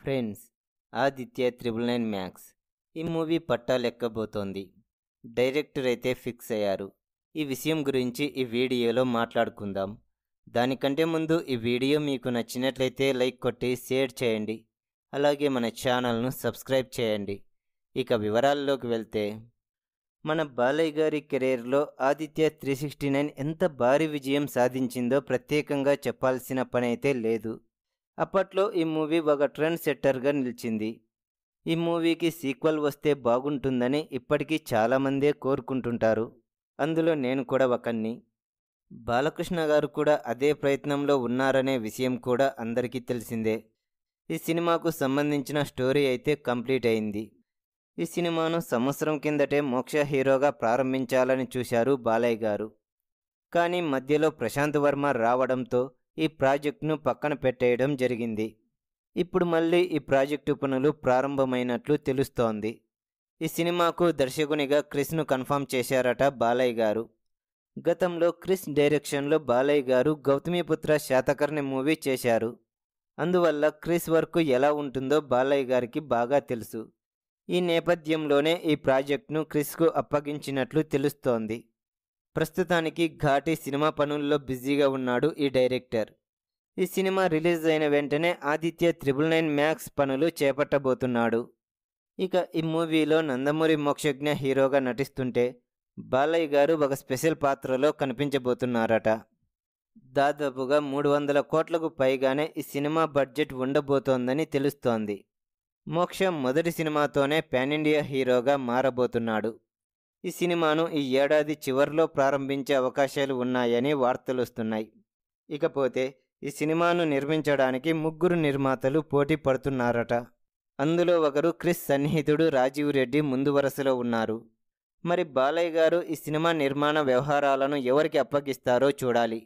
Friends, Aditya 999 max ఈ movie పట్టాలెక్కబోతోంది. Director అయితే fix అయ్యారు. ఈ విషయం గురించి ఈ వీడియోలో మాట్లాడుకుందాం. దానికంటే ముందు ఈ వీడియో మీకు నచ్చినట్లయితే లైక్ కొట్టి షేర్ చేయండి. అలాగే మన ఛానల్ను సబ్స్క్రైబ్ చేయండి. ఇక వివరాల్లోకి వెళ్తే, మన బాలయ్య గారి కెరీర్లో ఆదిత్య 369 ఎంత భారీ విజయం సాధించిందో ప్రత్యేకంగా చెప్పాల్సిన పని అయితే లేదు. అప్పట్లో ఈ మూవీ ఒక ట్రెండ్ సెట్టర్గా నిలిచింది. ఈ మూవీకి సీక్వెల్ వస్తే బాగుంటుందని ఇప్పటికీ చాలామందే కోరుకుంటుంటారు. అందులో నేను కూడా ఒకన్ని. బాలకృష్ణ గారు కూడా అదే ప్రయత్నంలో ఉన్నారనే విషయం కూడా అందరికీ తెలిసిందే. ఈ సినిమాకు సంబంధించిన స్టోరీ అయితే కంప్లీట్ అయింది. ఈ సినిమాను సంవత్సరం కిందటే మోక్ష హీరోగా ప్రారంభించాలని చూశారు బాలయ్య గారు. కానీ మధ్యలో ప్రశాంత్ వర్మ రావడంతో ఈ ప్రాజెక్టును పక్కన పెట్టేయడం జరిగింది. ఇప్పుడు మళ్ళీ ఈ ప్రాజెక్టు పనులు ప్రారంభమైనట్లు తెలుస్తోంది. ఈ సినిమాకు దర్శకునిగా క్రిస్ను కన్ఫర్మ్ చేశారట బాలయ్య గారు. గతంలో క్రిస్ డైరెక్షన్లో బాలయ్య గారు గౌతమిపుత్ర శాతకర్ణి మూవీ చేశారు. అందువల్ల క్రిస్ వర్క్ ఎలా ఉంటుందో బాలయ్య గారికి బాగా తెలుసు. ఈ నేపథ్యంలోనే ఈ ప్రాజెక్టును క్రిస్కు అప్పగించినట్లు తెలుస్తోంది. ప్రస్తుతానికి ఘాటి సినిమా పనుల్లో బిజీగా ఉన్నాడు ఈ డైరెక్టర్. ఈ సినిమా రిలీజ్ అయిన వెంటనే ఆదిత్య 999 మ్యాక్స్ పనులు చేపట్టబోతున్నాడు. ఇక ఈ మూవీలో నందమూరి మోక్షజ్ఞ హీరోగా నటిస్తుంటే బాలయ్య గారు ఒక స్పెషల్ పాత్రలో కనిపించబోతున్నారట. దాదాపుగా 300 కోట్లకు పైగానే ఈ సినిమా బడ్జెట్ ఉండబోతోందని తెలుస్తోంది. మోక్ష మొదటి సినిమాతోనే పాన్ ఇండియా హీరోగా మారబోతున్నాడు. ఈ సినిమాను ఈ ఏడాది చివరిలో ప్రారంభించే అవకాశాలు ఉన్నాయని వార్తలు వస్తున్నాయి. ఇకపోతే ఈ సినిమాను నిర్మించడానికి 3 నిర్మాతలు పోటీ పడుతున్నారట. అందులో ఒకరు క్రిస్ సన్నిహితుడు రాజీవ్ రెడ్డి ముందు వరుసలో ఉన్నారు. మరి బాలయ్య గారు ఈ సినిమా నిర్మాణ వ్యవహారాలను ఎవరికి అప్పగిస్తారో చూడాలి.